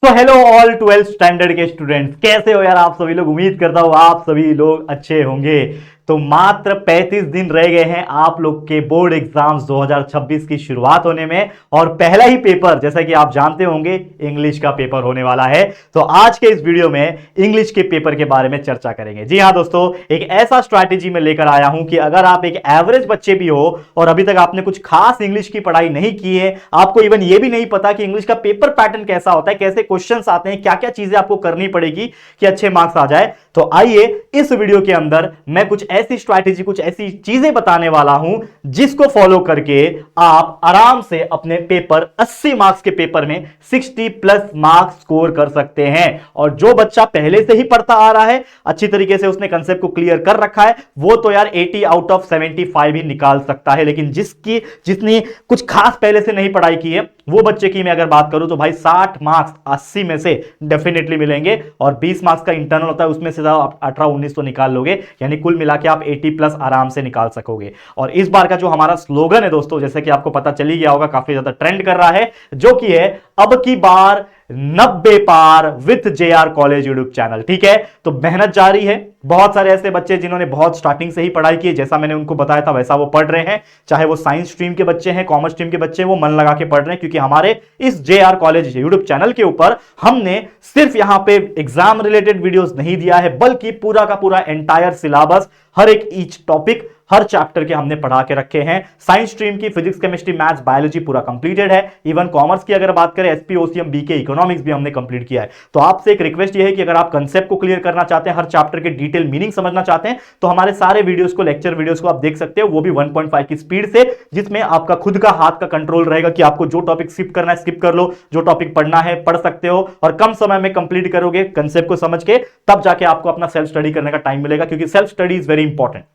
तो hello all 12th standard के students, कैसे हो यार आप सभी लोग। उम्मीद करता हूं आप सभी लोग अच्छे होंगे। तो मात्र 35 दिन रह गए हैं आप लोग के बोर्ड एग्जाम्स 2026 की शुरुआत होने में। और पहला ही पेपर, जैसा कि आप जानते होंगे, इंग्लिश का पेपर होने वाला है। तो आज के इस वीडियो में इंग्लिश के पेपर के बारे में चर्चा करेंगे। जी हां दोस्तों, एक ऐसा स्ट्रैटेजी में लेकर आया हूं कि अगर आप एक एवरेज बच्चे भी हो और अभी तक आपने कुछ खास इंग्लिश की पढ़ाई नहीं की है, आपको इवन ये भी नहीं पता कि इंग्लिश का पेपर पैटर्न कैसा होता है, कैसे क्वेश्चंस आते हैं, क्या क्या चीजें आपको करनी पड़ेगी कि अच्छे मार्क्स आ जाए, तो आइए इस वीडियो के अंदर मैं कुछ ऐसी स्ट्रैटेजी, कुछ ऐसी चीजें बताने वाला हूं जिसको फॉलो करके आप आराम से अपने पेपर 80 मार्क्स के पेपर में 60 प्लस मार्क्स स्कोर कर सकते हैं। और जो बच्चा पहले से ही पढ़ता आ रहा है, अच्छी तरीके से उसने कंसेप्ट को क्लियर कर रखा है, वो तो यार 80 आउट ऑफ 75 ही निकाल सकता है। लेकिन जिसने कुछ खास पहले से नहीं पढ़ाई की है, वो बच्चे की मैं अगर बात करूं तो भाई 60 मार्क्स 80 में से डेफिनेटली मिलेंगे। और 20 मार्क्स का इंटरनल होता है, उसमें से आप 18-19 तो निकाल लोगे, यानी कुल मिला के आप 80 प्लस आराम से निकाल सकोगे। और इस बार का जो हमारा स्लोगन है दोस्तों, जैसे कि आपको पता चली गया होगा, काफी ज्यादा ट्रेंड कर रहा है, जो कि है अब की बार 90 पार with JR college YouTube channel. ठीक है, तो मेहनत जारी है। बहुत सारे ऐसे बच्चे जिन्होंने बहुत स्टार्टिंग से ही पढ़ाई की है, जैसा मैंने उनको बताया था वैसा वो पढ़ रहे हैं। चाहे वो साइंस स्ट्रीम के बच्चे हैं, कॉमर्स स्ट्रीम के बच्चे हैं, वो मन लगा के पढ़ रहे हैं, क्योंकि हमारे इस जेआर कॉलेज यूट्यूब चैनल के ऊपर हमने सिर्फ यहां पे एग्जाम रिलेटेड वीडियोस नहीं दिया है, बल्कि पूरा का पूरा एंटायर सिलेबस, हर एक ईच टॉपिक, हर चैप्टर के हमने पढ़ा के रखे हैं। साइंस स्ट्रीम की फिजिक्स, केमिस्ट्री, मैथ्स, बायोलॉजी पूरा कंप्लीटेड है। इवन कॉमर्स की अगर बात करें, एसपी, ओसीएम, बीके, इकोनॉमिक्स भी हमने कंप्लीट किया है। तो आपसे एक रिक्वेस्ट ये है कि अगर आप कंसेप्ट को क्लियर करना चाहते हैं, हर चैप्टर के डिटेल मीनिंग समझना चाहते हैं, तो हमारे सारे वीडियोस को, लेक्चर वीडियोस को आप देख सकते हो, वो भी 1.5 की स्पीड से, जिसमें आपका खुद का हाथ का कंट्रोल रहेगा कि आपको जो टॉपिक स्किप करना है स्किप कर लो, जो टॉपिक पढ़ना है पढ़ सकते हो, और कम समय में कंप्लीट करोगे कंसेप्ट को समझ के, तब जाके आपको अपना सेल्फ स्टडी करने का टाइम मिलेगा, क्योंकि self study is very important.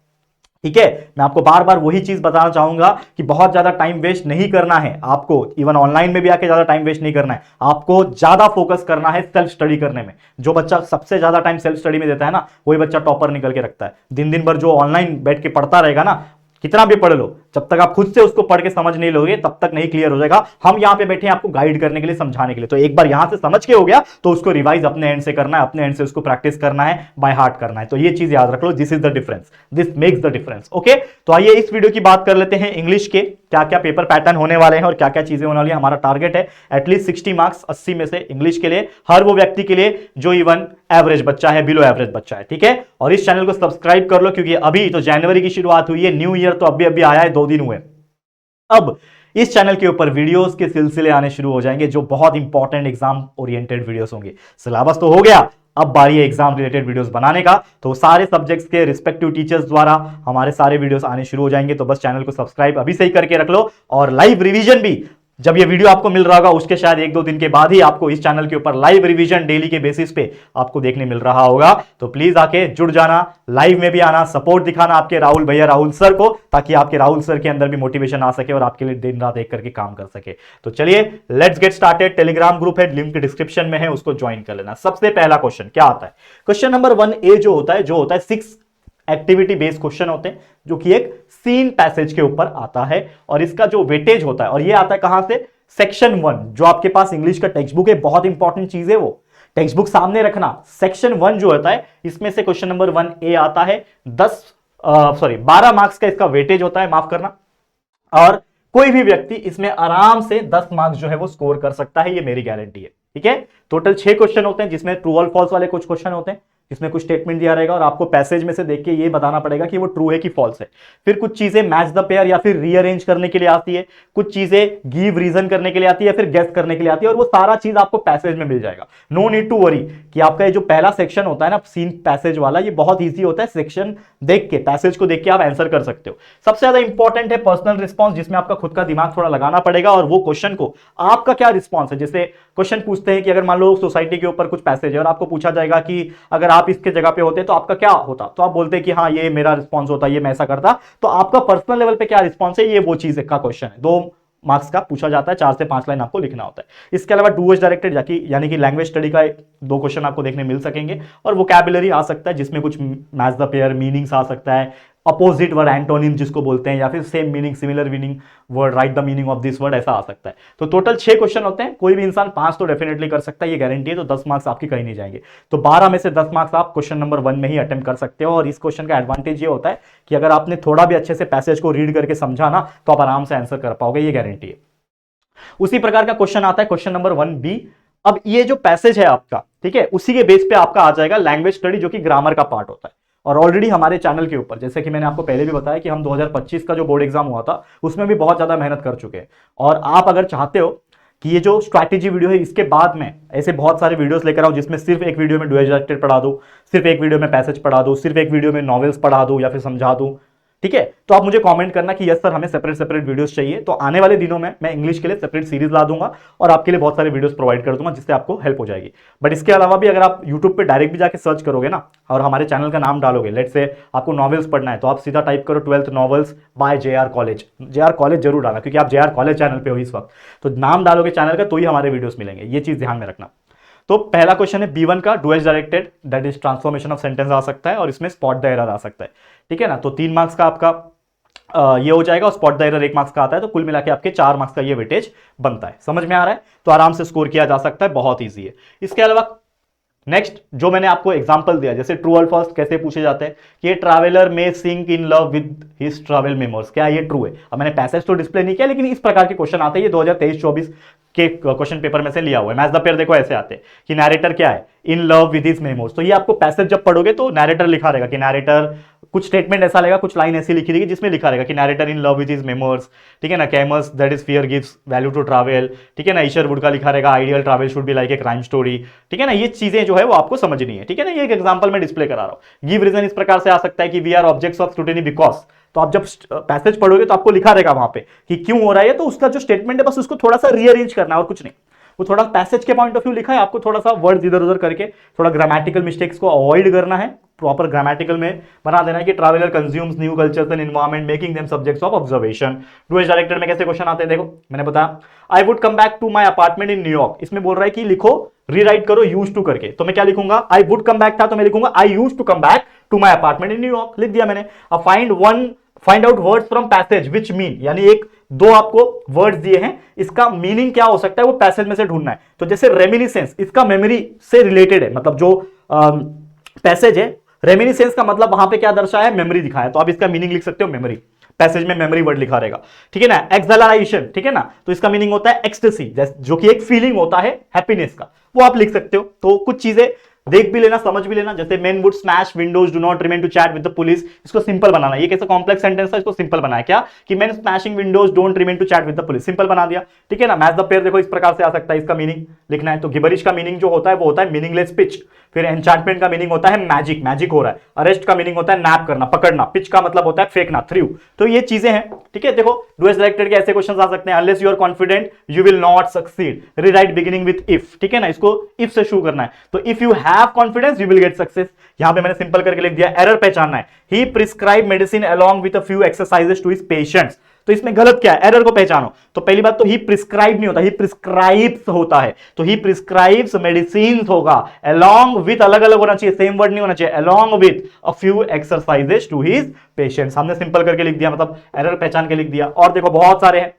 ठीक है, मैं आपको बार बार वही चीज बताना चाहूंगा कि बहुत ज्यादा टाइम वेस्ट नहीं करना है आपको, इवन ऑनलाइन में भी आके ज्यादा टाइम वेस्ट नहीं करना है, आपको ज्यादा फोकस करना है सेल्फ स्टडी करने में। जो बच्चा सबसे ज्यादा टाइम सेल्फ स्टडी में देता है ना, वही बच्चा टॉपर निकल के रखता है। दिन दिन भर जो ऑनलाइन बैठ के पढ़ता रहेगा ना, कितना भी पढ़ लो, जब तक आप खुद से उसको पढ़ के समझ नहीं लोगे, तब तक नहीं क्लियर हो जाएगा। हम यहां पे बैठे हैं आपको गाइड करने के लिए, समझाने के लिए। तो एक बार यहां से समझ के हो गया, तो उसको रिवाइज अपने एंड से करना है, अपने एंड से उसको प्रैक्टिस करना है, बाय हार्ट करना है। तो ये चीज याद रख लो, this is the difference, this makes the difference. Okay, तो आइए इस वीडियो की बात कर लेते हैं इंग्लिश के क्या क्या पेपर पैटर्न होने वाले हैं और क्या क्या चीजें होने वाली है। हमारा टारगेट है एटलीस्ट 60 मार्क्स 80 में से इंग्लिश के लिए, हर वो व्यक्ति के लिए जो इवन एवरेज बच्चा है, बिलो एवरेज बच्चा है। ठीक है, और इस चैनल को सब्सक्राइब कर लो, क्योंकि अभी तो जनवरी की शुरुआत हुई है, न्यू ईयर तो अभी अभी आया है, 2 दिन हुए। अब इस चैनल के ऊपर वीडियोस के सिलसिले आने शुरू हो जाएंगे, जो बहुत इंपॉर्टेंट एग्जाम ओरिएंटेड वीडियोस होंगे। सिलेबस तो हो गया, अब बारी है एग्जाम रिलेटेड वीडियोस बनाने का। तो सारे सब्जेक्ट्स के रिस्पेक्टिव टीचर्स द्वारा हमारे सारे वीडियोस आने शुरू हो जाएंगे। तो बस चैनल को सब्सक्राइब अभी से ही करके रख लो, और लाइव रिवीजन भी जब ये वीडियो आपको मिल रहा होगा उसके शायद 1-2 दिन के बाद ही आपको इस चैनल के ऊपर लाइव रिवीजन डेली के बेसिस पे आपको देखने मिल रहा होगा। तो प्लीज आके जुड़ जाना, लाइव में भी आना, सपोर्ट दिखाना आपके राहुल भैया, राहुल सर को, ताकि आपके राहुल सर के अंदर भी मोटिवेशन आ सके और आपके लिए दिन रात एक करके काम कर सके। तो चलिए let's get started. Telegram group है, लिंक डिस्क्रिप्शन में है, उसको ज्वाइन कर लेना। सबसे पहला क्वेश्चन क्या आता है? क्वेश्चन नंबर 1A जो होता है 6 एक्टिविटी बेस्ड क्वेश्चन होते हैं, जो कि एक सीन पैसेज के ऊपर आता है, और इसका जो वेटेज होता है, और ये आता है कहां से? सेक्शन 1। जो आपके पास इंग्लिश का टेक्स्ट बुक है, बहुत इंपॉर्टेंट चीज है, वो टेक्स्ट बुक सामने रखना। सेक्शन 1 जो होता है, इसमें से क्वेश्चन नंबर 1A आता है। 12 मार्क्स का इसका वेटेज होता है, माफ करना। और कोई भी व्यक्ति इसमें आराम से 10 मार्क्स जो है वो स्कोर कर सकता है, ये मेरी गारंटी है। ठीक है, टोटल 6 क्वेश्चन होते हैं, जिसमें ट्रू और फॉल्स वाले कुछ क्वेश्चन होते हैं, इसमें कुछ स्टेटमेंट दिया रहेगा और आपको पैसेज में से देख के ये बताना पड़ेगा कि वो ट्रू है कि फॉल्स है। फिर कुछ चीजें मैच द पेयर या फिर रीअरेंज करने के लिए आती है, कुछ चीजें गिव रीजन करने के लिए आती है, फिर गेस करने के लिए आती है, और वो सारा चीज आपको पैसेज में मिल जाएगा। नो नीड टू वरी कि आपका ये जो पहला सेक्शन होता है ना, सीन पैसेज वाला, ये बहुत ईजी होता है। सेक्शन देख के, पैसेज को देख के आप आंसर कर सकते हो। सबसे ज्यादा इंपॉर्टेंट है पर्सनल रिस्पॉन्स, जिसमें आपका खुद का दिमाग थोड़ा लगाना पड़ेगा, और वो क्वेश्चन को आपका क्या रिस्पॉन्स है। जैसे क्वेश्चन पूछते हैं कि अगर मान लो सोसाइटी के ऊपर कुछ पैसेज है और आपको पूछा जाएगा कि अगर आप इसके जगह पे होते तो आपका क्या होता, तो आप बोलते हैं कि हाँ ये मेरा रिस्पॉन्स होता, ये मैं ऐसा करता। तो आपका पर्सनल लेवल पे क्या रिस्पॉन्स है, ये वो चीज का क्वेश्चन है। 2 मार्क्स का पूछा जाता है, 4 से 5 लाइन आपको लिखना होता है। इसके अलावा डूअर्स डायरेक्टेड यानी कि लैंग्वेज स्टडी का 2 क्वेश्चन आपको देखने मिल सकेंगे, और वोकैबुलरी आ सकता है, जिसमें कुछ मैच द पेयर, मीनिंग्स आ सकता है, अपोजिट वर्ड, एंटोनिम जिसको बोलते हैं, या फिर same meaning, similar meaning word, right the meaning of this word, ऐसा आ सकता है। तो टोटल 6 क्वेश्चन होते हैं, कोई भी इंसान 5 तो डेफिनेटली कर सकता है, ये गारंटी है। तो 10 मार्क्स आपकी कहीं नहीं जाएंगे। तो 12 में से 10 मार्क्स आप क्वेश्चन नंबर 1 में ही अटेम्प्ट कर सकते हो। और इस क्वेश्चन का एडवांटेज ये होता है कि अगर आपने थोड़ा भी अच्छे से पैसेज को रीड करके समझा ना, तो आप आराम से आंसर कर पाओगे, ये गारंटी है। उसी प्रकार का क्वेश्चन आता है क्वेश्चन नंबर 1B। अब ये जो पैसेज है आपका, ठीक है, उसी के बेस पे आपका आ जाएगा लैंग्वेज स्टडी, जो कि ग्रामर का पार्ट होता है। और ऑलरेडी हमारे चैनल के ऊपर, जैसे कि मैंने आपको पहले भी बताया कि हम 2025 का जो बोर्ड एग्जाम हुआ था उसमें भी बहुत ज्यादा मेहनत कर चुके हैं। और आप अगर चाहते हो कि ये जो स्ट्रैटेजी वीडियो है इसके बाद में ऐसे बहुत सारे वीडियोस लेकर आऊं, जिसमें सिर्फ एक वीडियो में डुएल डायरेक्टेड पढ़ा दूं, सिर्फ एक वीडियो में पैसेज पढ़ा दूं, सिर्फ एक वीडियो में नॉवेल्स पढ़ा दूं या फिर समझा दूं, ठीक है, तो आप मुझे कमेंट करना कि यस सर हमें सेपरेट सेपरेट वीडियोस चाहिए। तो आने वाले दिनों में मैं इंग्लिश के लिए सेपरेट सीरीज ला दूंगा और आपके लिए बहुत सारे वीडियोस प्रोवाइड कर दूंगा, जिससे आपको हेल्प हो जाएगी। बट इसके अलावा भी अगर आप यूट्यूब पे डायरेक्ट भी जाके सर्च करोगे ना, और हमारे चैनल का नाम डालोगे, लेट्स से आपको नॉवेल्स पढ़ना है, तो आप सीधा टाइप करो 12th novels by JR college. JR college जरूर डालना, क्योंकि आप JR कॉलेज चैनल पे हो इस वक्त, तो नाम डालोगे चैनल का तो ही हमारे वीडियोस मिलेंगे, ये चीज ध्यान में रखना। तो पहला क्वेश्चन है B1 का, dual directed, that is transformation of sentence आ सकता है, और इसमें स्पॉट द एरर आ सकता है, ठीक है ना। तो 3 मार्क्स का आपका ये हो जाएगा, और स्पॉट द एरर 1 मार्क्स का आता है, तो कुल मिला के आपके 4 मार्क्स का ये वेटेज बनता है। समझ में आ रहा है? तो आराम से स्कोर किया जा सकता है, बहुत ईजी है। इसके अलावा नेक्स्ट जो मैंने आपको एग्जांपल दिया, जैसे ट्रू और फॉल्स कैसे पूछे जाते हैं कि ये ट्रैवलर में sink in love with his travel memories, क्या ये ट्रू है? अब मैंने पैसेज तो डिस्प्ले नहीं किया, लेकिन इस प्रकार के क्वेश्चन आते हैं, ये 2023-24 के क्वेश्चन पेपर में से लिया हुआ है। मैच द पेयर देखो ऐसे आते हैं कि नैरेटर क्या है, इन लव विद हिज मेमोरीज। तो ये आपको पैसेज जब पढ़ोगे तो नैरेटर लिखा रहेगा कि नैरेटर, कुछ स्टेटमेंट ऐसा लगेगा, कुछ लाइन ऐसी लिखी रहेगी जिसमें लिखा रहेगा कि narrator in love with his memories, ठीक है ना। Camus that is fear gives value to travel, ठीक है ना। ईशरवुड का लिखा रहेगा ideal travel should be like a crime story, ठीक है ना। ये चीजें जो है वो आपको समझनी है, ठीक है ना। ये एक एग्जांपल में डिस्प्ले करा रहा हूं। गिव रीजन इस प्रकार से आ सकता है कि we are objects of scrutiny because, तो आप जब पैसेज पढ़ोगे तो आपको लिखा रहेगा वहां पे कि क्यों हो रहा है, तो उसका जो स्टेटमेंट है बस उसको थोड़ा सा रीअरेंज करना है और कुछ नहीं। वो थोड़ा पैसेज के पॉइंट ऑफ व्यू लिखा है, आपको थोड़ा सा वर्ड्स इधर उधर करके थोड़ा ग्रामेटिकल मिस्टेक्स को अवॉइड करना है, प्रॉपर ग्रामेटिकल में बना देना है कि traveller consumes new cultures and environment making them subjects of observation. Dual directed में कैसे क्वेश्चन आते हैं देखो, मैंने बताया I would come back to my apartment in New York, इसमें बोल रहा है कि लिखो, रीराइट करो यूज टू करके, तो मैं क्या लिखूंगा, आई वुड कम बैक था तो मैं लिखूंगा I use to come back to my apartment in न्यूयॉर्क, लिख दिया मैंने। अब find out words from passage which mean, यानी एक दो आपको वर्ड्स दिए हैं, इसका मीनिंग क्या हो सकता है वो पैसेज में से ढूंढना है। तो जैसे रेमिनिसेंस, इसका मेमोरी से रिलेटेड है, मतलब जो पैसेज है, रेमिनिसेंस का मतलब वहां पे क्या दर्शाया है, मेमोरी दिखाया, तो आप इसका मीनिंग लिख सकते हो मेमोरी, पैसेज में मेमोरी वर्ड लिखा रहेगा, ठीक है ना। एक्सलरेशन, ठीक है ना, तो इसका मीनिंग होता है एक्सटेसी, जो कि एक फीलिंग होता है हैप्पीनेस का, वो आप लिख सकते हो। तो कुछ चीजें देख भी लेना, समझ भी लेना, जैसे men would smash windows, do not remain to chat with the police, इसको सिंपल बनाना। ये कैसे कॉम्प्लेक्स सेंटेंस था, इसको सिंपल बनाया क्या कि men smashing windows don't remain to chat with the police, simple बना दिया, ठीक है ना। मैच द पेयर देखो इस प्रकार से आ सकता है, इसका मीनिंग लिखना है। तो गिबरिश का मीनिंग जो होता है वो होता है मीनिंगलेस पिच। फिर एन्चांटमेंट का मीनिंग होता है मैजिक, मैजिक हो रहा है। अरेस्ट का मीनिंग होता है नैप करना, पकड़ना। पिच का मतलब होता है फेंकना, थ्रू। तो ये चीजें हैं, ठीक है। देखो डुएल डायरेक्टेड के ऐसे क्वेश्चंस आ सकते हैं, unless you are confident you will not succeed, rewrite beginning with if, ठीक है ना, इसको इफ से शुरू करना है। तो if you have confidence you will get success, यहां पे मैंने सिंपल करके लिख दिया। एरर पहचानना है, he prescribe medicine along with a few exercises to his patients, तो इसमें गलत क्या है, एरर को पहचानो। तो पहली बात तो ही प्रिस्क्राइब नहीं होता, ही प्रिस्क्राइब्स होता है, तो ही प्रिस्क्राइब्स मेडिसिन होगा, अलोंग विद अलग अलग होना चाहिए, सेम वर्ड नहीं होना चाहिए, along with a few exercises to his patients, हमने सिंपल करके लिख दिया, मतलब एरर पहचान के लिख दिया। और देखो बहुत सारे हैं,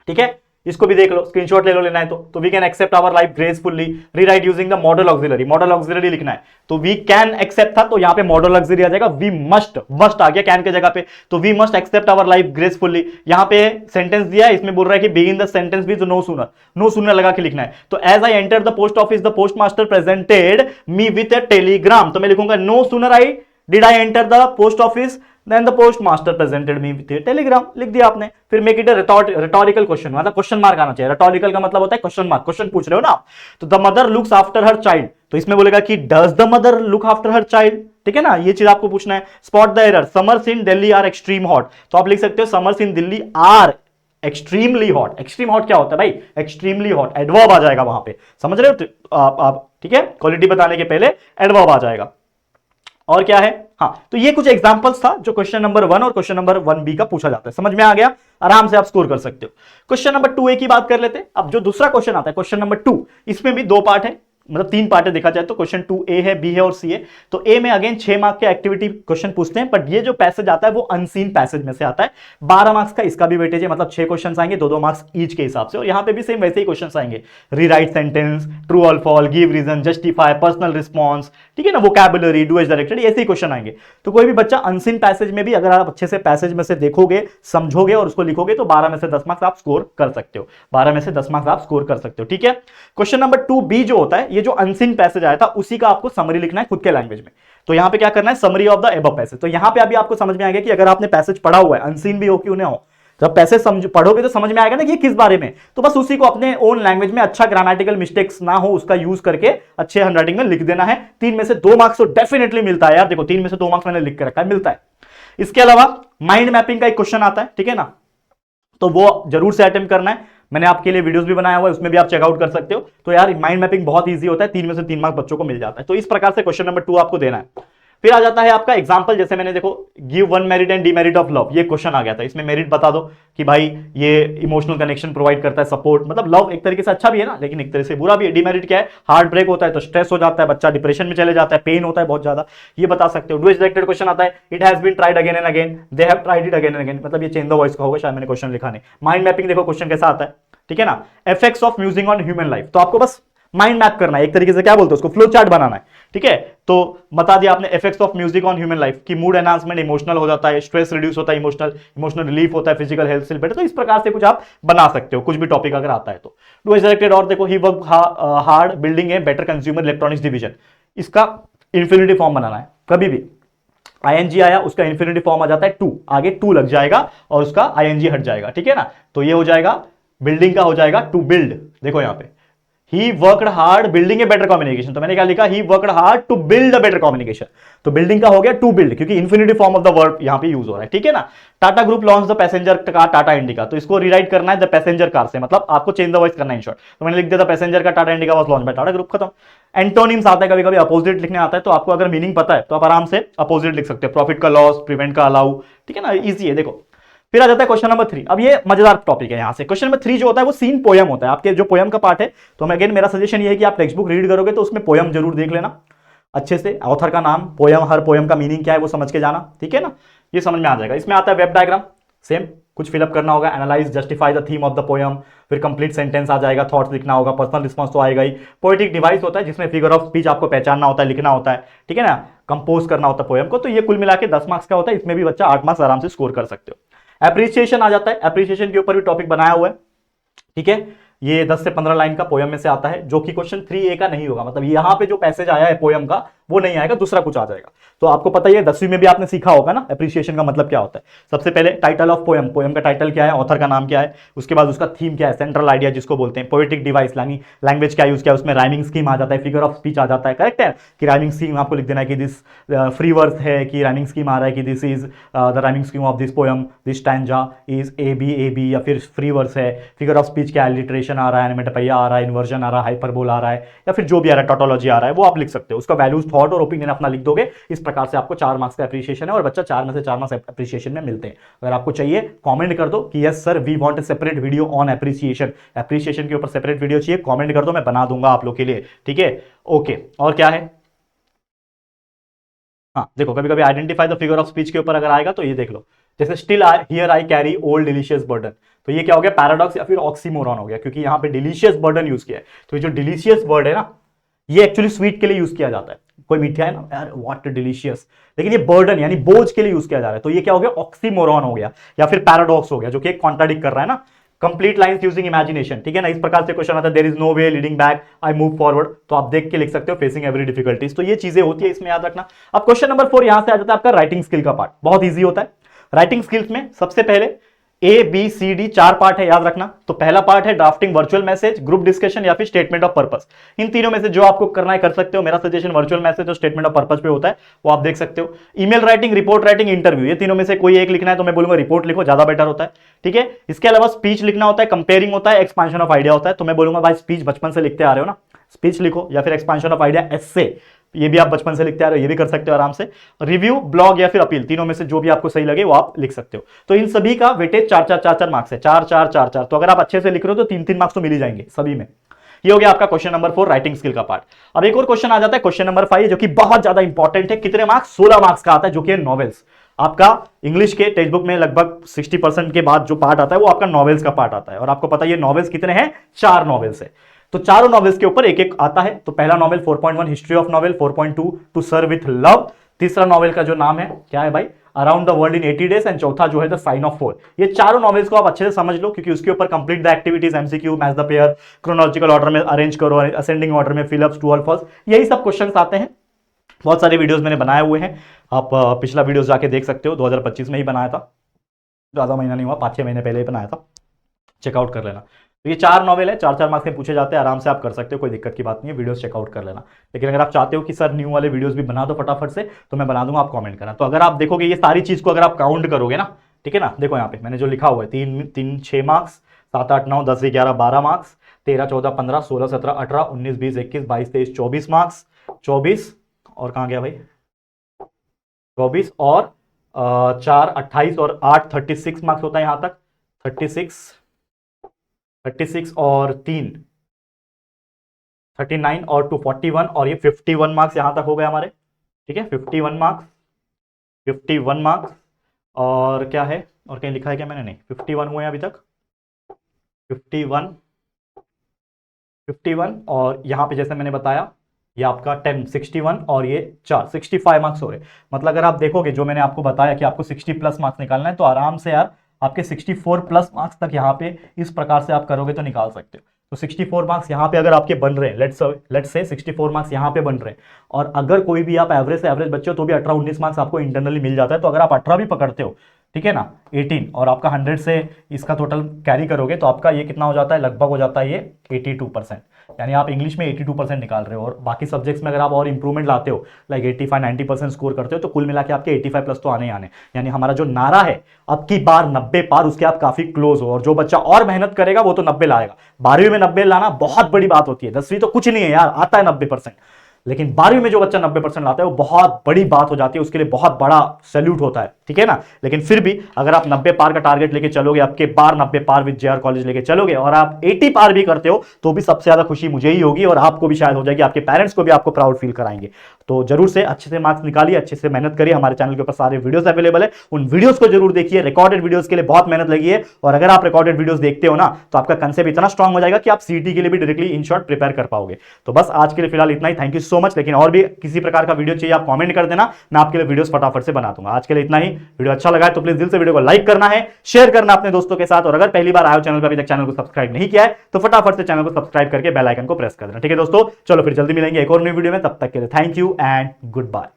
ठीक है, इसको भी देख लो, स्क्रीनशॉट ले लो, लेना है तो we can accept our life gracefully, rewrite using the modal auxiliary, modal auxiliary लिखना है, तो वी कैन एक्सेप्ट था तो यहां पे मॉडल ऑक्सिलरी आ जाएगा, वी मस्ट, मस्ट आ गया कैन के जगह पे, तो we must accept our life gracefully. यहां पे सेंटेंस दिया है, इसमें बोल रहा है कि begin the sentence with no sooner, no sooner लगा के लिखना है। तो as I enter the post office the post master presented me with a telegram, तो मैं लिखूंगा no sooner I did I enter the post office then the post master presented me with telegram, लिख दिया आपने। फिर make it a rhetorical question, मतलब question mark आना चाहिए, रिटोरिकल का मतलब होता है क्वेश्चन मार्क, क्वेश्चन पूछ रहे हो ना आप। तो the mother looks after her child, तो इसमें बोलेगा कि does the mother look after her child, ठीक है ना, ये चीज आपको पूछना है। Spot the error, summers in Delhi are extreme hot, तो आप लिख सकते हो summers in Delhi are extremely hot. Extreme hot क्या होता है भाई, एक्सट्रीमली हॉट, एडवर्ब आ जाएगा वहां पे, समझ रहे हो आप, ठीक है, क्वालिटी बताने के पहले एडवर्ब आ जाएगा। और क्या है, हाँ, तो ये कुछ एग्जांपल्स था जो क्वेश्चन नंबर 1 और क्वेश्चन नंबर 1B का पूछा जाता है, समझ में आ गया, आराम से आप स्कोर कर सकते हो। क्वेश्चन नंबर 2A की बात कर लेते हैं। अब जो दूसरा क्वेश्चन आता है क्वेश्चन नंबर 2, इसमें भी 2 पार्ट है, मतलब 3 पार्ट है देखा जाए तो। क्वेश्चन 2A है, B है और C है। तो A में अगेन 6 मार्क के एक्टिविटी क्वेश्चन पूछते हैं, बट ये जो पैसेज आता है वो अनसीन पैसेज में से आता है। 12 मार्क्स का इसका भी वेटेज है, मतलब 6 क्वेश्चन आएंगे, 2-2 मार्क्स ईच के हिसाब से। और यहां पे भी सेम वैसे ही क्वेश्चन आएंगे, रीराइट सेंटेंस, ट्रू और false, give reason, justify, personal response, ठीक है ना, वोकैबुलरी, डू एज डायरेक्टेड, ऐसे ही क्वेश्चन आएंगे। तो कोई भी बच्चा अनसीन पैसेज में भी अगर आप अच्छे से पैसेज में से देखोगे, समझोगे और उसको लिखोगे तो 12 में से 10 मार्क्स आप स्कोर कर सकते हो। 12 में से 10 मार्क्स आप स्कोर कर सकते हो, ठीक है। क्वेश्चन नंबर 2B जो होता है, ये जो अनसीन पैसेज आया था उसी का आपको समरी लिखना है खुद के लैंग्वेज में। तो यहां पे क्या करना है, summary of the above passage. तो यहां पे अभी आपको समझ में आ गया कि अगर आपने पैसेज पढ़ा हुआ है, अनसीन भी हो क्यों ना हो, जब पैसेज पढ़ोगे तो समझ में आएगा ना कि ये किस बारे में। तो बस उसी को अपने ओन लैंग्वेज में, अच्छा ग्रामेटिकल मिस्टेक्स ना हो उसका यूज करके अच्छे हैंडराइटिंग में लिख देना है। 3 में से 2 मार्क्स तो डेफिनेटली मिलता है यार, देखो 3 में से 2 मार्क्स मैंने लिख के रखा है, मिलता है। इसके अलावा माइंड मैपिंग का एक क्वेश्चन आता है, ठीक है ना, तो वो जरूर से अटेम्प्ट करना है। मैंने आपके लिए वीडियोस भी बनाया हुआ है, उसमें भी आप चेकआउट कर सकते हो। तो यार माइंड मैपिंग बहुत इजी होता है, 3 में से 3 मार्क्स बच्चों को मिल जाता है। तो इस प्रकार से क्वेश्चन नंबर 2 आपको देना है। फिर आ जाता है आपका एग्जांपल, जैसे मैंने देखो give one merit and demerit of love, ये क्वेश्चन आ गया था। इसमें मेरिट बता दो कि भाई ये इमोशनल कनेक्शन प्रोवाइड करता है, सपोर्ट, मतलब लव एक तरीके से अच्छा भी है ना, लेकिन एक तरह से बुरा भी है। डीमेरिट क्या है, हार्ट ब्रेक होता है तो स्ट्रेस हो जाता है, बच्चा डिप्रेशन में चले जाता है, पेन होता है बहुत ज्यादा, ये बता सकते हो। डू इज डायरेक्टेड क्वेश्चन आता है, it has been tried again and again, they have tried it again and again, मतलब ये चेंज द वॉइस का होगा, शायद मैंने क्वेश्चन लिखा नहीं। माइंड मैपिंग देखो क्वेश्चन कैसा आता है, ठीक है ना। Effects of music on human life, तो आपको बस माइंड मैप करना है, एक तरीके से क्या बोलते हैं उसको, फ्लो चार्ट बनाना है, ठीक है। तो बता दिया आपने effects of music on human life की, मूड एनहांसमेंट, इमोशनल हो जाता है, स्ट्रेस रिड्यूस होता है, इमोशनल रिलीफ होता है, फिजिकल हेल्थ से बेटर। तो इस प्रकार से कुछ आप बना सकते हो, कुछ भी टॉपिक अगर आता है तो। डू इज डायरेक्टेड, और देखो he work hard building a better consumer electronics division, इसका इंफिनिटी फॉर्म बनाना है। कभी भी आईएनजी आया उसका इंफिनिटी फॉर्म आ जाता है टू, आगे टू लग जाएगा और उसका आईएनजी हट जाएगा, ठीक है ना। तो ये हो जाएगा बिल्डिंग का, हो जाएगा टू बिल्ड। देखो यहां पे he worked hard building a better communication, तो मैंने क्या लिखा, he worked hard to build a better communication. तो बिल्डिंग का हो गया टू बिल्ड, क्योंकि infinity form of the verb यहां पे यूज हो रहा है, ठीक है ना। Tata group launch the passenger car Tata Indica, तो इसको रीराइट करना है द पैसेंजर कार से, मतलब आपको चेंज द वॉइस करना है इन शॉर्ट। तो मैंने लिख दिया था पैसेंजर का Tata indica was launch by Tata group, खत्म। एंटोनिम्स आता है, कभी कभी अपोजिट लिखने आता है, तो आपको अगर मीनिंग पता है तो आप आराम से अपोजिट लिख सकते हो। प्रॉफिट का लॉस, प्रिवेंट का अलाउ, ठीक है ना, इजी है। देखो फिर आ जाता है क्वेश्चन नंबर 3। अब ये मजेदार टॉपिक है। यहां से क्वेश्चन नंबर 3 जो होता है वो सीन पोयम होता है, आपके जो पोयम का पार्ट है। तो मैं अगेन मेरा सजेशन ये है कि आप टेक्स्ट बुक रीड करोगे तो उसमें पोयम जरूर देख लेना अच्छे से, ऑथर का नाम, पोयम, हर पोयम का मीनिंग क्या है वो समझ के जाना, ठीक है ना, ये समझ में आ जाएगा। इसमें आता है वेब डायग्राम, सेम कुछ फिलअप करना होगा, analyse, justify the theme of the poem, फिर कंप्लीट सेंटेंस आ जाएगा, थॉट्स लिखना होगा, पर्सनल रिस्पॉन्स तो आएगा ही। पोएटिक डिवाइस होता है जिसमें फिगर ऑफ स्पीच आपको पहचानना होता है, लिखना होता है, ठीक है ना, कंपोज करना होता है पोयम को। तो ये कुल मिला के 10 मार्क्स का होता है, इसमें भी बच्चा 8 मार्क्स आराम से स्कोर कर सकते हो। एप्रिसिएशन आ जाता है, एप्रिसिएशन के ऊपर भी टॉपिक बनाया हुआ है, ठीक है। ये 10 से 15 लाइन का पोयम में से आता है, जो कि क्वेश्चन 3A का नहीं होगा, मतलब यहां पे जो पैसेज आया है पोयम का वो नहीं आएगा, दूसरा कुछ आ जाएगा। तो आपको पता ही है, 10वीं में भी आपने सीखा होगा ना एप्रिसिएशन का मतलब क्या होता है। सबसे पहले टाइटल ऑफ पोयम, पोयम का टाइटल क्या है, ऑथर का नाम क्या है, उसके बाद उसका थीम क्या है, सेंट्रल आइडिया जिसको बोलते हैं, पोएटिक डिवाइस, लैंग्वेज क्या यूज किया, उसमें राइमिंग स्कीम आ जाता है, फिगर ऑफ स्पीच आ जाता है, करेक्ट है कि राइमिंग स्कीम आपको लिख देना है कि दिस फ्री वर्स है, कि राइमिंग स्कीम आ रहा है कि this is the rhyming scheme of this poem, this stanza is A B, या फिर फ्री वर्स है, फिगर ऑफ स्पीच क्या है, लिटरेशन आ रहा है, एनिमेटोपैया आ रहा है, इन्वर्जन आ रहा है, हाइपरबोल आ रहा है, या फिर जो भी आ रहा है, टोटोलॉजी आ रहा है, वो आप लिख सकते हो। उसका वैल्यूज, थॉट और ओपिनियन अपना लिख दोगे। इस प्रकार से आपको 4 मार्क्स का एप्रिसिएशन है, और बच्चा 4 में से 4 मार्क्स एप्रिसिएशन में मिलते हैं। अगर आपको चाहिए कमेंट कर दो कि yes sir we want a separate video on appreciation, appreciation के ऊपर सेपरेट वीडियो चाहिए, कमेंट कर दो, मैं बना दूंगा आप लोग के लिए, ठीक है। ओके, और क्या है, हाँ देखो कभी कभी identify the figure of speech के ऊपर अगर आएगा तो ये देख लो, जैसे still here I carry old delicious burden, तो ये क्या हो गया, पैराडॉक्स या फिर ऑक्सीमोरॉन हो गया, क्योंकि यहां पे डिलीशियस बर्डन यूज किया है। तो ये जो डिलीशियस वर्ड है ना, ये एक्चुअली स्वीट के लिए यूज किया जाता है। कोई मीठा है ना यार, व्हाट डिलीशियस, लेकिन ये बर्डन यानी बोझ के लिए यूज किया जा रहा है। तो ये क्या हो गया, ऑक्सीमोरॉन हो गया या फिर पैराडॉक्स हो गया, जो कि एक कॉन्ट्राडिक्ट कर रहा है ना। कंप्लीट लाइंस यूजिंग इमेजिनेशन, ठीक है ना, इस प्रकार से क्वेश्चन आता है, there is no way leading back, I move forward, तो आप देख के लिख सकते हो, फेसिंग एवरी डिफिकल्टीज। तो ये चीजें होती है, इसमें याद रखना। अब क्वेश्चन नंबर 4 यहां से आ जाता है आपका राइटिंग स्किल का पार्ट, बहुत ईजी होता है। राइटिंग स्किल्स में सबसे पहले ABCD 4 पार्ट है, याद रखना। तो पहला पार्ट है drafting virtual message, group discussion या फिर स्टेटमेंट ऑफ पर्पस। इन तीनों में से जो आपको करना है कर सकते हो। मेरा सजेशन वर्चुअल मैसेज और स्टेटमेंट ऑफ पर्पस पे होता है, वो आप देख सकते हो। Email writing, report writing, interview, ये तीनों में से कोई एक लिखना है तो मैं बोलूंगा रिपोर्ट लिखो, ज्यादा बेटर होता है, ठीक है। इसके अलावा स्पीच लिखना होता है, कंपेयरिंग होता है, एक्सपांशन ऑफ आइडिया होता है। तो मैं बोलूंगा भाई स्पीच बचपन से लिखते आ रहे हो ना, स्पीच लिखो, या फिर एक्सपांशन ऑफ आइडिया एस्से, ये भी आप बचपन से लिखते आ रहे हो, ये भी कर सकते हो आराम से। रिव्यू, ब्लॉग या फिर अपील, तीनों में से जो भी आपको सही लगे वो आप लिख सकते हो। तो इन सभी का वेटेज 4-4 मार्क्स है, 4-4-4-4। तो अगर आप अच्छे से लिख रहे हो तो 3-3 मार्क्स तो मिल ही जाएंगे सभी में। ये हो गया आपका क्वेश्चन नंबर 4 राइटिंग स्किल का पार्ट। अब एक और क्वेश्चन आ जाता है क्वेश्चन नंबर 5 जो कि बहुत ज्यादा इंपॉर्टेंट है। कितने मार्क्स? 16 मार्क्स का आता है, जो कि नॉवेल्स। आपका इंग्लिश के टेक्स्ट बुक में लगभग 60% के बाद जो पार्ट आता है वो आपका नॉवेल्स का पार्ट आता है। और आपको पता है ये नॉवेल्स कितने हैं? 4 नॉवेल्स है। तो चारों नॉवेल्स के ऊपर एक एक आता है। तो पहला novel 4.1 history of novel, 4.2 to sir with love. तीसरा नॉवेल का जो नाम है क्या है भाई? Around the world in 80 days. And चौथा जो है द साइन ऑफ 4। ये चारों नॉवेल्स को आप अच्छे से समझ लो, क्योंकि उसके ऊपर complete the activities, MCQ, match the pair, chronological order में अरेंज करो, असेंडिंग ऑर्डर में फिलअप्स, ट्रू और फॉल्स, यही सब क्वेश्चंस आते हैं। बहुत सारे वीडियोस मैंने बनाए हुए हैं, आप पिछला वीडियो जाके देख सकते हो। 2025 में ही बनाया था, ज्यादा महीना नहीं हुआ, 5-6 महीने पहले ही बनाया था, चेकआउट कर लेना। तो ये 4 नॉवेल है, 4-4 मार्क्स में पूछे जाते हैं, आराम से आप कर सकते हो, कोई दिक्कत की बात नहीं है। वीडियोस चेकआउट कर लेना। लेकिन अगर आप चाहते हो कि सर न्यू वाले वीडियोस भी बना दो फटाफट से, तो मैं बना दूंगा, आप कमेंट करना। तो अगर आप देखोगे ये सारी चीज को अगर आप काउंट करोगे ना, ठीक है ना, देखो यहाँ पे मैंने जो लिखा हुआ है 3 6 मार्क्स, 7 8 9 10 11 12 मार्क्स, 13 14 15 16 17 18 19 20 21 22 23 24 मार्क्स, 24 और कहाँ गया भाई? 24 और 4 28 और 8 36 मार्क्स होता है यहां तक। 36 और 3 39 और 2 41 और ये 51 मार्क्स यहां तक हो गए हमारे, ठीक है। 51 मार्क्स, 51 मार्क्स और क्या है, और कहीं लिखा है क्या मैंने? नहीं, 51 हुए अभी तक। 51 और यहां पे जैसे मैंने बताया ये आपका 10 61 और ये 4 65 मार्क्स हो रहे। मतलब अगर आप देखोगे जो मैंने आपको बताया कि आपको 60 प्लस मार्क्स निकालना है, तो आराम से यार आपके 64 प्लस मार्क्स तक यहाँ पे इस प्रकार से आप करोगे तो निकाल सकते हो। तो 64 मार्क्स यहाँ पे अगर आपके बन रहे हैं, लेट्स से 64 मार्क्स यहाँ पे बन रहे हैं, और अगर कोई भी आप एवरेज से एवरेज बच्चे हो तो भी 18-19 मार्क्स आपको इंटरनली मिल जाता है। तो अगर आप 18 भी पकड़ते हो, ठीक है ना, 18 और आपका 100 से इसका टोटल कैरी करोगे तो आपका ये कितना हो जाता है? लगभग हो जाता है ये 82%। यानी आप इंग्लिश में 82% निकाल रहे हो, और बाकी सब्जेक्ट्स में अगर आप और इंप्रूवमेंट लाते हो, लाइक 85-90% स्कोर करते हो, तो कुल मिला के आपके 85 प्लस तो आने ही आने। यानी हमारा जो नारा है अब की बार 90 पार, उसके आप काफी क्लोज हो। और जो बच्चा और मेहनत करेगा वो तो 90 लाएगा। 12वीं में 90 लाना बहुत बड़ी बात होती है, 10वीं तो कुछ नहीं है यार, आता है 90%, लेकिन 12वीं में जो बच्चा 90% लाता है वो बहुत बड़ी बात हो जाती है, उसके लिए बहुत बड़ा सैल्यूट होता है, ठीक है ना। लेकिन फिर भी अगर आप 90 पार का टारगेट लेके चलोगे, आपके बार 90 पार विद जेआर कॉलेज लेके चलोगे, और आप 80 पार भी करते हो, तो भी सबसे ज्यादा खुशी मुझे ही होगी, और आपको भी शायद हो जाएगी, आपके पेरेंट्स को भी आपको प्राउड फील कराएंगे। तो जरूर से अच्छे से मार्क्स निकालिए, अच्छे से मेहनत करिए। हमारे चैनल के ऊपर सारे वीडियोस अवेलेबल है, उन वीडियोस को जरूर देखिए। रिकॉर्डेड वीडियोस के लिए बहुत मेहनत लगी है, और अगर आप रिकॉर्डेड वीडियोस देखते हो ना, तो आपका कंसेप्ट इतना स्ट्रांग हो जाएगा कि आप सीटी के लिए भी डायरेक्टली इन शॉर्ट प्रिपेयर कर पाओगे। तो बस आज के लिए फिलहाल इतना ही। Thank you so much. लेकिन और भी किसी प्रकार का वीडियो चाहिए आप कमेंट कर देना, मैं आपके लिए वीडियोस फटाफट से बना दूंगा। आज के लिए इतना ही। वीडियो अच्छा लगा है तो प्लीज दिल से वीडियो को लाइक करना है, शेयर करना अपने दोस्तों के साथ, और अगर पहली बार आए हो चैनल पर, अभी तक चैनल को सब्सक्राइब नहीं किया है, तो फटाफट से चैनल को सब्सक्राइब करके बेल आइकन को प्रेस कर देना, ठीक है दोस्तों। चलो फिर जल्दी मिलेंगे एक और नई वीडियो में, तब तक के लिए thank you and good bye.